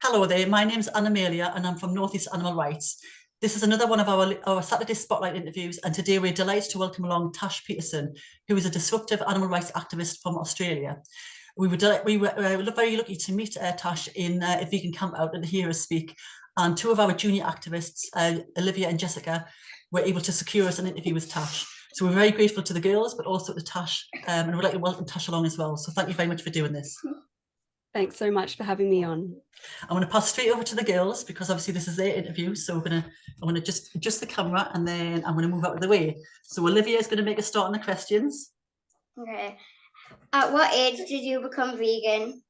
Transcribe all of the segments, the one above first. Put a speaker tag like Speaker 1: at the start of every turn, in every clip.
Speaker 1: Hello there, my name's Anna Amelia and I'm from North East Animal Rights. This is another one of our Saturday Spotlight interviews, and today we're delighted to welcome along Tash Peterson, who is a disruptive animal rights activist from Australia. We were very lucky to meet Tash in a vegan camp out and hear her speak, and two of our junior activists, Olivia and Jessica, were able to secure us an interview with Tash. So we're very grateful to the girls, but also to Tash, and we'd like to welcome Tash along as well. So thank you very much for doing this.
Speaker 2: Thanks so much for having me on.
Speaker 1: I'm going to pass straight over to the girls because obviously this is their interview. So I'm going to just adjust the camera and then I'm going to move out of the way. So Olivia is going to make a start on the questions.
Speaker 3: Okay. At what age did you become vegan?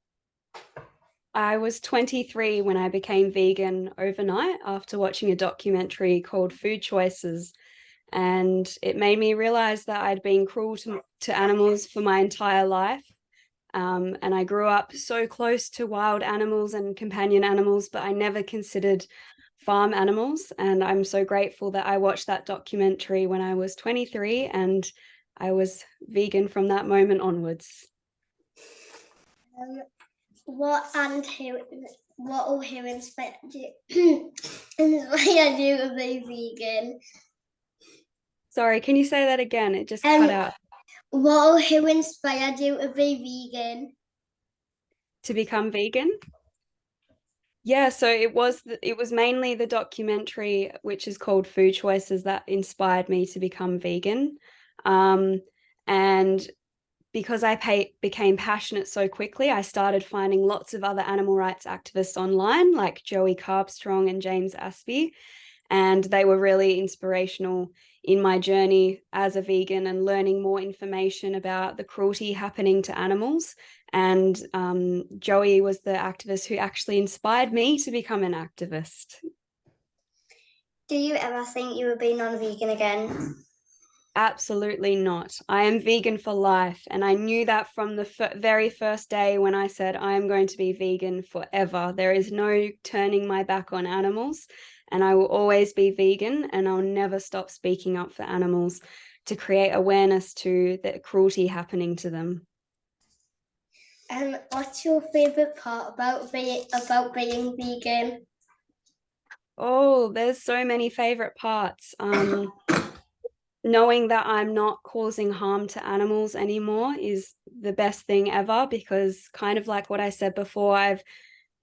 Speaker 2: I was 23 when I became vegan overnight after watching a documentary called Food Choices. And it made me realize that I'd been cruel to animals for my entire life. And I grew up so close to wild animals and companion animals, but I never considered farm animals. And I'm so grateful that I watched that documentary when I was 23 and I was vegan from that moment onwards.
Speaker 3: What or who inspired you inspired you to be vegan?
Speaker 2: Sorry, can you say that again? It just cut out.
Speaker 3: What or who inspired you to be vegan?
Speaker 2: To become vegan? Yeah, so it was mainly the documentary, which is called Food Choices, that inspired me to become vegan. And because I became passionate so quickly, I started finding lots of other animal rights activists online, like Joey Carbstrong and James Aspey, and they were really inspirational in my journey as a vegan and learning more information about the cruelty happening to animals. And Joey was the activist who actually inspired me to become an activist.
Speaker 3: Do you ever think you would be non-vegan again?
Speaker 2: Absolutely not. I am vegan for life. And I knew that from the very first day when I said, I am going to be vegan forever. There is no turning my back on animals. And I will always be vegan, and I'll never stop speaking up for animals to create awareness to the cruelty happening to them.
Speaker 3: What's your favorite part about being vegan?
Speaker 2: Oh, there's so many favorite parts. Knowing that I'm not causing harm to animals anymore is the best thing ever, because kind of like what I said before,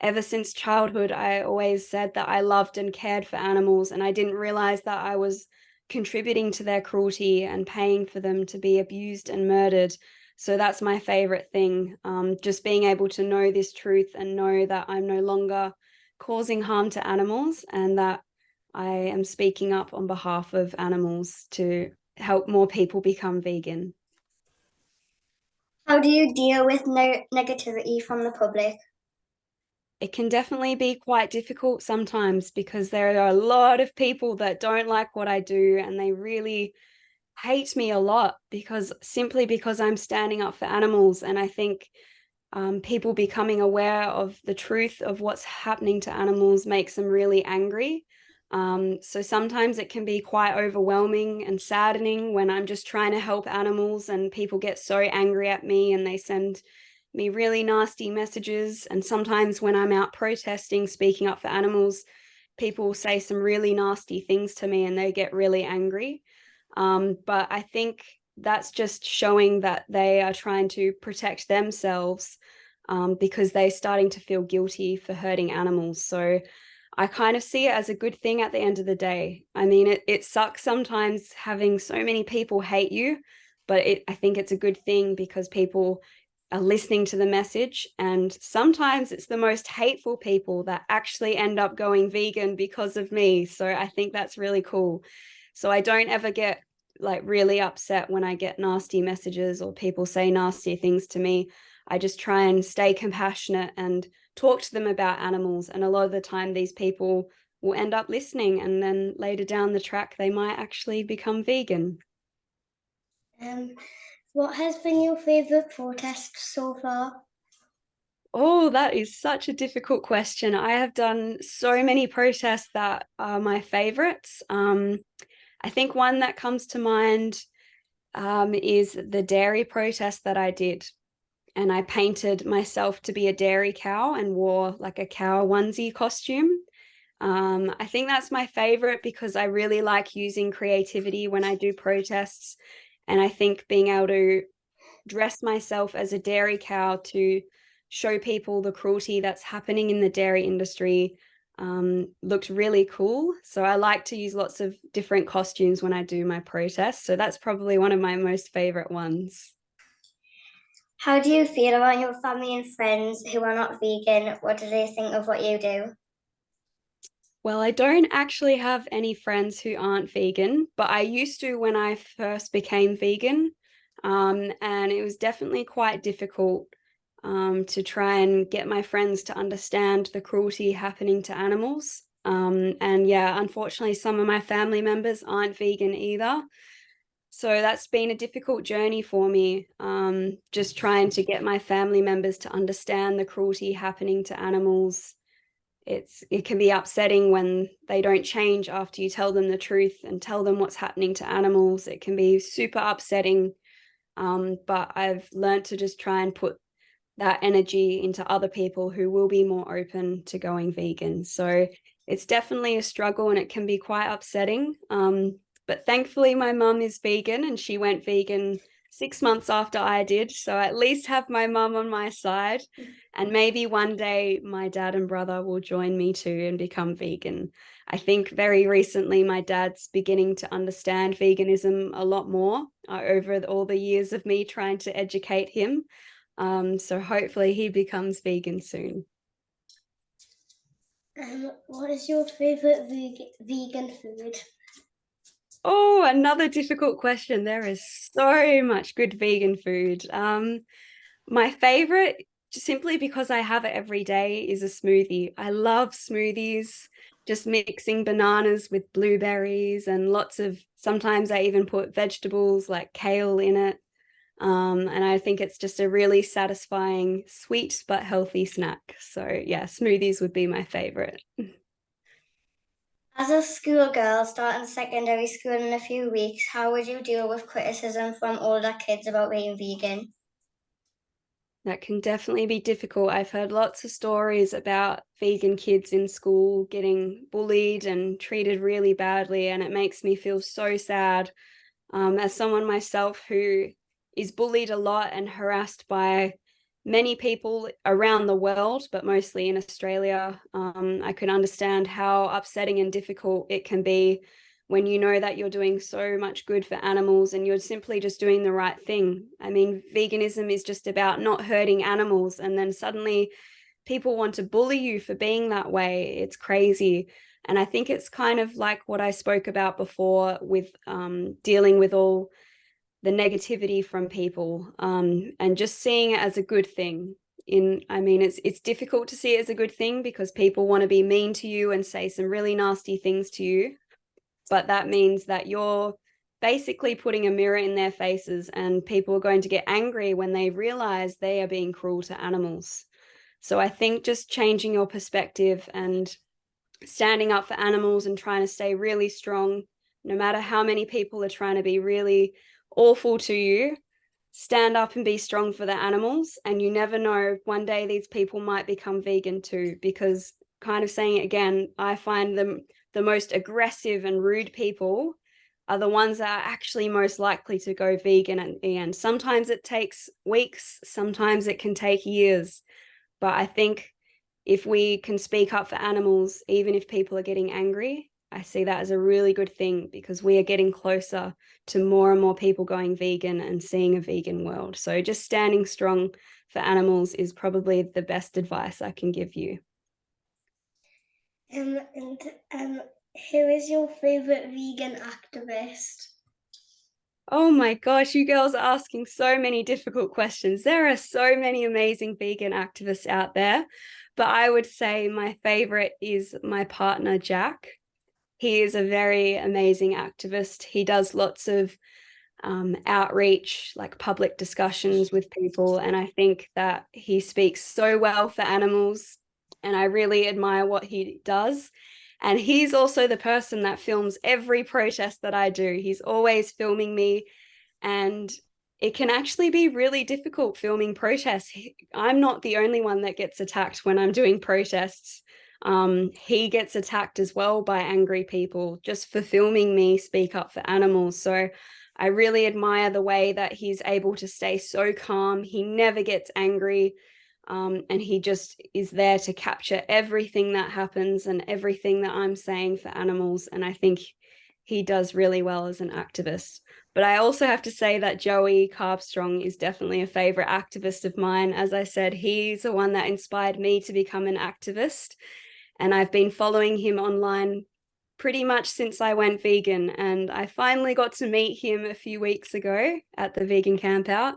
Speaker 2: ever since childhood, I always said that I loved and cared for animals, and I didn't realize that I was contributing to their cruelty and paying for them to be abused and murdered. So that's my favorite thing, just being able to know this truth and know that I'm no longer causing harm to animals, and that I am speaking up on behalf of animals to help more people become vegan.
Speaker 3: How do you deal with negativity from the public?
Speaker 2: It can definitely be quite difficult sometimes, because there are a lot of people that don't like what I do, and they really hate me a lot simply because I'm standing up for animals. And I think people becoming aware of the truth of what's happening to animals makes them really angry. So sometimes it can be quite overwhelming and saddening when I'm just trying to help animals and people get so angry at me and they send me really nasty messages. And sometimes when I'm out protesting, speaking up for animals, people say some really nasty things to me and they get really angry. But I think that's just showing that they are trying to protect themselves, because they're starting to feel guilty for hurting animals. So I kind of see it as a good thing at the end of the day. I mean, it sucks sometimes having so many people hate you, but I think it's a good thing because people are listening to the message. And sometimes it's the most hateful people that actually end up going vegan because of me. So I think that's really cool. So I don't ever get like really upset when I get nasty messages or people say nasty things to me. I just try and stay compassionate and talk to them about animals. And a lot of the time these people will end up listening, and then later down the track they might actually become vegan.
Speaker 3: What has been your favorite protest so far?
Speaker 2: Oh, that is such a difficult question. I have done so many protests that are my favorites. I think one that comes to mind is the dairy protest that I did. and I painted myself to be a dairy cow and wore like a cow onesie costume. I think that's my favorite because I really like using creativity when I do protests. And I think being able to dress myself as a dairy cow to show people the cruelty that's happening in the dairy industry looked really cool. So I like to use lots of different costumes when I do my protests. So that's probably one of my most favorite ones.
Speaker 3: How do you feel about your family and friends who are not vegan? What do they think of what you do?
Speaker 2: Well, I don't actually have any friends who aren't vegan, but I used to when I first became vegan. And it was definitely quite difficult to try and get my friends to understand the cruelty happening to animals. And yeah, unfortunately, some of my family members aren't vegan either. So that's been a difficult journey for me, just trying to get my family members to understand the cruelty happening to animals. It can be upsetting when they don't change after you tell them the truth and tell them what's happening to animals. It can be super upsetting, but I've learned to just try and put that energy into other people who will be more open to going vegan. So it's definitely a struggle and it can be quite upsetting. But thankfully my mum is vegan and she went vegan 6 months after I did. So I at least have my mum on my side. And maybe one day my dad and brother will join me too and become vegan. I think very recently my dad's beginning to understand veganism a lot more over all the years of me trying to educate him. So hopefully he becomes vegan soon.
Speaker 3: What is your favorite vegan food?
Speaker 2: Oh, another difficult question. There is so much good vegan food. My favorite, simply because I have it every day, is a smoothie. I love smoothies, just mixing bananas with blueberries and sometimes I even put vegetables like kale in it. And I think it's just a really satisfying, sweet but healthy snack. So yeah, smoothies would be my favorite.
Speaker 3: As a schoolgirl starting secondary school in a few weeks, how would you deal with criticism from older kids about being vegan?
Speaker 2: That can definitely be difficult. I've heard lots of stories about vegan kids in school getting bullied and treated really badly, and it makes me feel so sad. As someone myself who is bullied a lot and harassed by many people around the world, but mostly in Australia, I can understand how upsetting and difficult it can be when you know that you're doing so much good for animals and you're simply just doing the right thing. I mean, veganism is just about not hurting animals, and then suddenly people want to bully you for being that way. It's crazy. And I think it's kind of like what I spoke about before with dealing with all the negativity from people, and just seeing it as a good thing. It's difficult to see it as a good thing because people want to be mean to you and say some really nasty things to you, but that means that you're basically putting a mirror in their faces, and people are going to get angry when they realize they are being cruel to animals. So I think just changing your perspective and standing up for animals and trying to stay really strong, no matter how many people are trying to be really awful to you, stand up and be strong for the animals. And you never know, one day these people might become vegan too, because kind of saying it again, I find them the most aggressive and rude people are the ones that are actually most likely to go vegan at the end. Sometimes it takes weeks, sometimes it can take years. But I think if we can speak up for animals, even if people are getting angry, I see that as a really good thing because we are getting closer to more and more people going vegan and seeing a vegan world. So just standing strong for animals is probably the best advice I can give you.
Speaker 3: And who is your favorite vegan activist?
Speaker 2: Oh my gosh, you girls are asking so many difficult questions. There are so many amazing vegan activists out there, but I would say my favorite is my partner, Jack. He is a very amazing activist. He does lots of outreach, like public discussions with people. And I think that he speaks so well for animals. And I really admire what he does. And he's also the person that films every protest that I do. He's always filming me. And it can actually be really difficult filming protests. I'm not the only one that gets attacked when I'm doing protests. He gets attacked as well by angry people just for filming me speak up for animals. So I really admire the way that he's able to stay so calm. He never gets angry. And he just is there to capture everything that happens and everything that I'm saying for animals. And I think he does really well as an activist. But I also have to say that Joey Carbstrong is definitely a favorite activist of mine. As I said, he's the one that inspired me to become an activist. And I've been following him online pretty much since I went vegan. And I finally got to meet him a few weeks ago at the vegan camp out.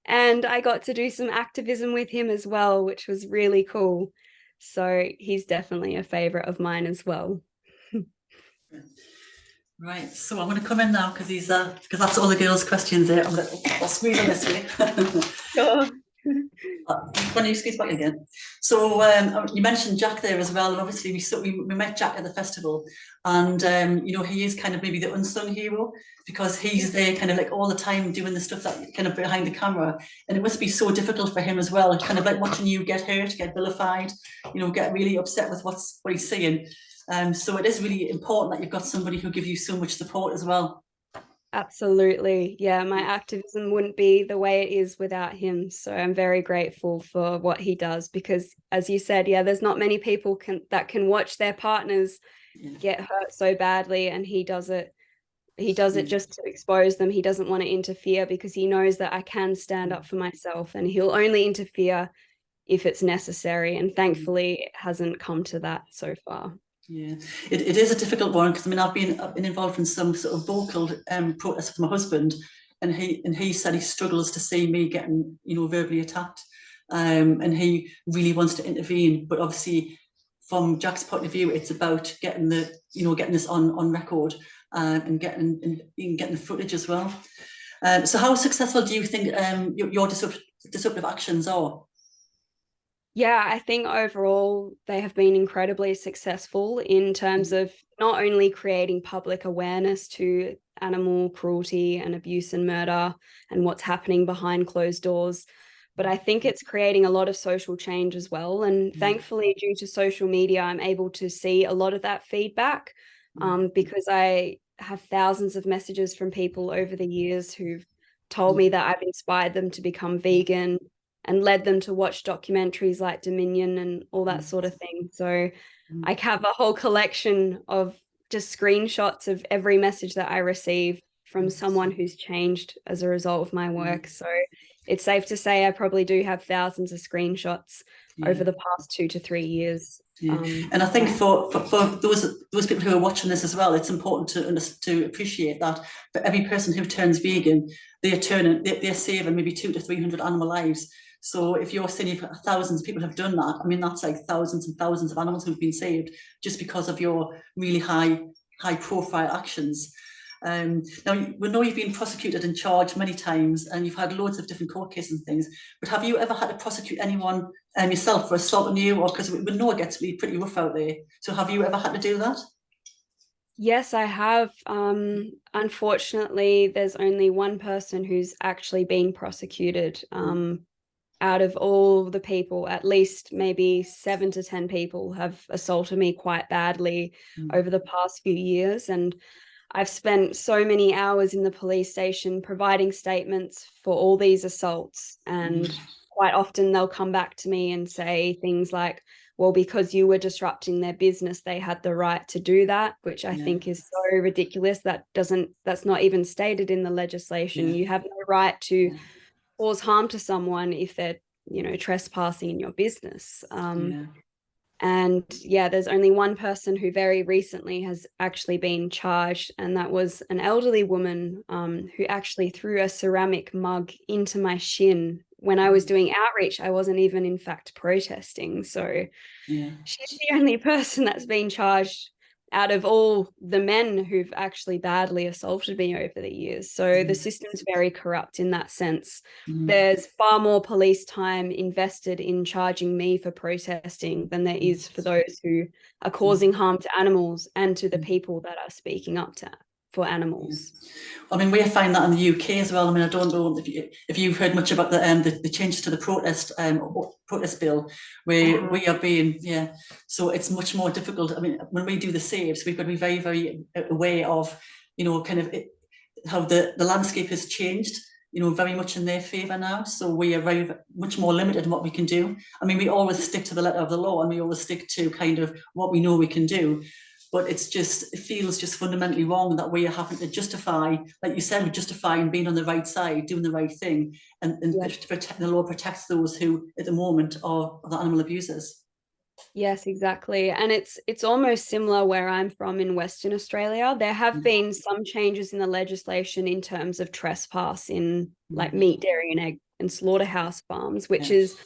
Speaker 2: And I got to do some activism with him as well, which was really cool. So he's definitely a favorite of mine as well.
Speaker 1: Right, so I'm going to come in now because that's all the girls' questions there. I'll squeeze on this way.
Speaker 2: Sure.
Speaker 1: When you squeeze back again. So you mentioned Jack there as well, and obviously we met Jack at the festival, and you know, he is kind of maybe the unsung hero because he's there kind of like all the time doing the stuff that kind of behind the camera, and it must be so difficult for him as well, kind of like watching you get hurt, get vilified, you know, get really upset with what he's seeing. So it is really important that you've got somebody who gives you so much support as well.
Speaker 2: Absolutely. Yeah, my activism wouldn't be the way it is without him. So I'm very grateful for what he does because, as you said, yeah, there's not many people that can watch their partners get hurt so badly, and he does it. He does it just to expose them. He doesn't want to interfere because he knows that I can stand up for myself, and he'll only interfere if it's necessary. And thankfully, it hasn't come to that so far.
Speaker 1: Yeah, it is a difficult one because I mean I've been involved in some sort of vocal protests with my husband, and he said he struggles to see me getting, you know, verbally attacked, and he really wants to intervene, but obviously from Jack's point of view it's about getting this on record, and getting the footage as well. So how successful do you think your disruptive actions are?
Speaker 2: Yeah, I think overall they have been incredibly successful in terms of not only creating public awareness to animal cruelty and abuse and murder and what's happening behind closed doors, but I think it's creating a lot of social change as well. And thankfully, due to social media, I'm able to see a lot of that feedback, because I have thousands of messages from people over the years who've told me that I've inspired them to become vegan and led them to watch documentaries like Dominion and all that sort of thing. So I have a whole collection of just screenshots of every message that I receive from someone who's changed as a result of my work. So it's safe to say I probably do have thousands of screenshots over the past 2 to 3 years.
Speaker 1: And I think for those people who are watching this as well, it's important to appreciate that for every person who turns vegan, they're saving maybe 200 to 300 animal lives. So if you're saying thousands of people have done that, I mean, that's like thousands and thousands of animals who've been saved just because of your really high profile actions. Now, we know you've been prosecuted and charged many times, and you've had loads of different court cases and things, but have you ever had to prosecute anyone yourself for assaulting you? Or because we know it gets to be pretty rough out there. So have you ever had to do that?
Speaker 2: Yes, I have. Unfortunately, there's only one person who's actually been prosecuted. Out of all the people, at least maybe 7 to 10 people have assaulted me quite badly over the past few years. And I've spent so many hours in the police station providing statements for all these assaults. And quite often they'll come back to me and say things like, well, because you were disrupting their business, they had the right to do that, which I think is so ridiculous. That's not even stated in the legislation. You have no right to cause harm to someone if they're, you know, trespassing in your business. And yeah, there's only one person who very recently has actually been charged, and that was an elderly woman who actually threw a ceramic mug into my shin when I was doing outreach. I wasn't even in fact protesting. So she's the only person that's been charged out of all the men who've actually badly assaulted me over the years. So the system's very corrupt in that sense. There's far more police time invested in charging me for protesting than there is for those who are causing harm to animals and to the people that are speaking up to for animals.
Speaker 1: I mean, we find that in the UK as well. I mean, I don't know if you've heard much about the changes to the protest bill, where we are being, so it's much more difficult. I mean, when we do the saves, we've got to be very, very aware of, kind of how the landscape has changed, very much in their favour now. So we are very much more limited in what we can do. I mean, we always stick to the letter of the law, and we always stick to kind of what we know we can do. But it feels just fundamentally wrong that we are having to justify, like you said, we're justifying being on the right side, doing the right thing, and the law protects those who, at the moment, are the animal abusers.
Speaker 2: Yes, exactly. And it's almost similar where I'm from in Western Australia. There have been some changes in the legislation in terms of trespass in like meat, dairy, and egg and slaughterhouse farms, which is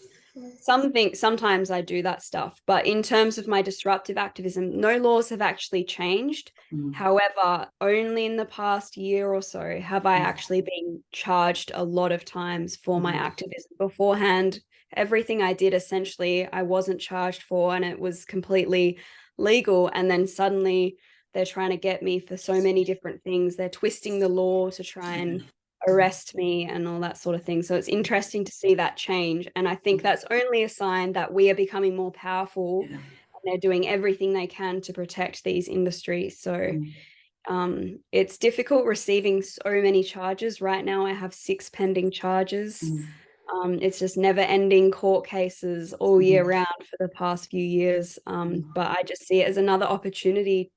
Speaker 2: something. Sometimes I do that stuff, but in terms of my disruptive activism, no laws have actually changed. However, only in the past year or so have I actually been charged a lot of times for my activism. Beforehand, everything I did, essentially, I wasn't charged for, and it was completely legal. And then suddenly they're trying to get me for so many different things. They're twisting the law to try and arrest me and all that sort of thing. So it's interesting to see that change. And I think that's only a sign that we are becoming more powerful, and they're doing everything they can to protect these industries. So it's difficult receiving so many charges. Right now I have 6 pending charges. It's just never ending court cases all year round for the past few years. But I just see it as another opportunity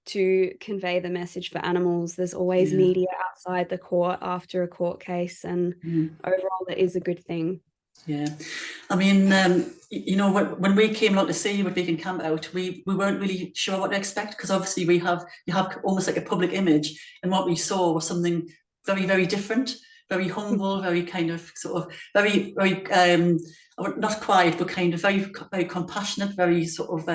Speaker 2: to convey the message for animals. There's always media outside the court after a court case, and overall that is a good thing.
Speaker 1: Yeah, I mean, when we came along to see you with Vegan Camp Out, we weren't really sure what to expect, because obviously you have almost like a public image, and what we saw was something very, very different, very humble, very kind of sort of very, very not quiet, but kind of very, very compassionate, very sort of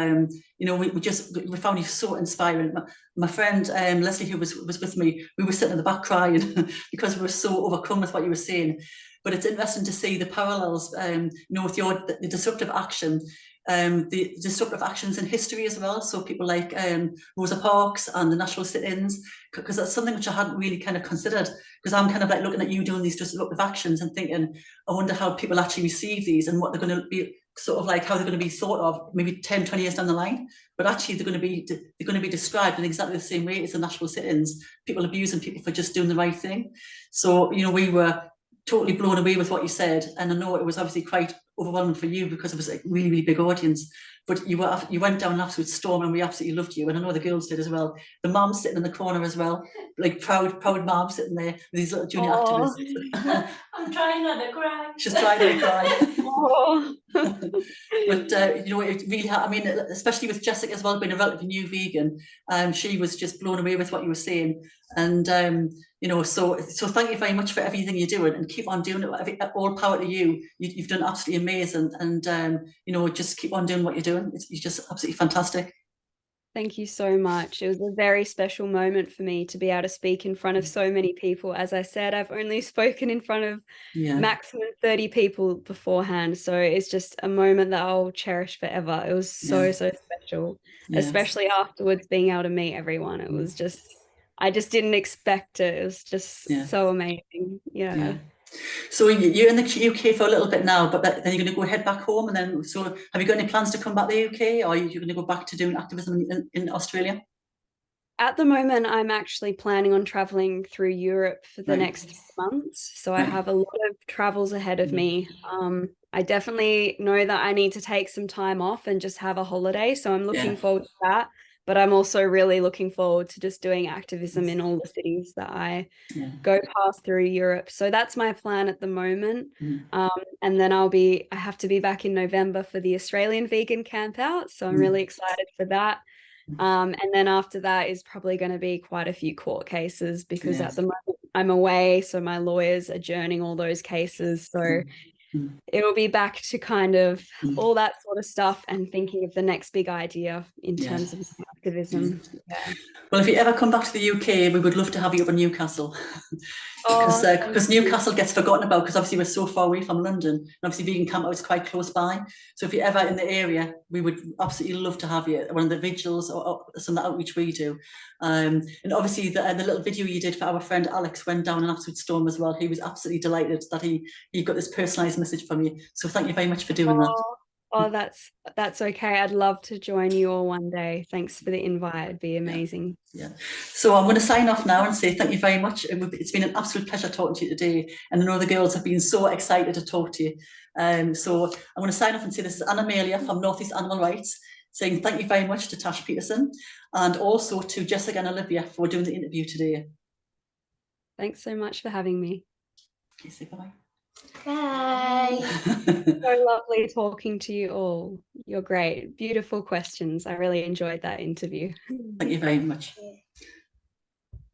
Speaker 1: we found you so inspiring. My friend Leslie, who was with me, we were sitting in the back crying because we were so overcome with what you were saying. But it's interesting to see the parallels, with the disruptive action, the disruptive actions in history as well. So people like Rosa Parks and the national sit-ins, because that's something which I hadn't really kind of considered, because I'm kind of like looking at you doing these disruptive actions and thinking, I wonder how people actually receive these and what they're going to be sort of like, how they're going to be thought of maybe 10, 20 years down the line. But actually they're going to be described in exactly the same way as the national sit-ins, people abusing people for just doing the right thing. So, we were totally blown away with what you said, and I know it was obviously quite overwhelming for you because it was like really, really big audience. But you went down an absolute storm, and we absolutely loved you, and I know the girls did as well. The mom sitting in the corner as well, like proud mom sitting there with these little junior activists.
Speaker 4: I'm trying not to cry.
Speaker 1: She's trying not to cry. But it really, I mean, especially with Jessica as well, being a relatively new vegan, she was just blown away with what you were saying, and so thank you very much for everything you're doing, and keep on doing it. All power to you. You've done absolutely amazing, and just keep on doing what you're doing. You're just absolutely fantastic.
Speaker 2: Thank you so much. It was a very special moment for me to be able to speak in front of so many people. As I said, I've only spoken in front of maximum 30 people beforehand. So it's just a moment that I'll cherish forever. It was so special, especially afterwards being able to meet everyone. It was just, I just didn't expect it. It was just so amazing. Yeah.
Speaker 1: So you're in the UK for a little bit now, but then you're going to go head back home, and then have you got any plans to come back to the UK, or are you going to go back to doing activism in Australia?
Speaker 2: At the moment, I'm actually planning on traveling through Europe for the next 3 months. So I have a lot of travels ahead of me. I definitely know that I need to take some time off and just have a holiday. So I'm looking forward to that. But I'm also really looking forward to just doing activism in all the cities that I go past through Europe. So that's my plan at the moment. And then I have to be back in November for the Australian Vegan Camp Out. So I'm really excited for that. And then after that is probably going to be quite a few court cases, because at the moment I'm away. So my lawyers are adjourning all those cases. So it'll be back to kind of all that sort sort of stuff and thinking of the next big idea in
Speaker 1: Yeah.
Speaker 2: terms of activism. Yeah.
Speaker 1: Well, if you ever come back to the UK, we would love to have you up in Newcastle.
Speaker 2: Oh,
Speaker 1: Because Newcastle gets forgotten about because obviously we're so far away from London, and obviously Vegan Camp Out is quite close by. So if you're ever in the area, we would absolutely love to have you at one of the vigils or some of the outreach we do. And obviously the little video you did for our friend Alex went down an absolute storm as well. He was absolutely delighted that he got this personalised message from you. So thank you very much for doing that.
Speaker 2: Oh, that's okay. I'd love to join you all one day. Thanks for the invite. It'd be amazing.
Speaker 1: Yeah. So I'm going to sign off now and say thank you very much. It's been an absolute pleasure talking to you today, and I know the girls have been so excited to talk to you. So I'm going to sign off and say this is Anna Amelia from North East Animal Rights, saying thank you very much to Tash Peterson and also to Jessica and Olivia for doing the interview today.
Speaker 2: Thanks so much for having me.
Speaker 1: Okay, say bye.
Speaker 3: Bye.
Speaker 2: So lovely talking to you all. You're great. Beautiful questions. I really enjoyed that interview.
Speaker 1: Thank you very much.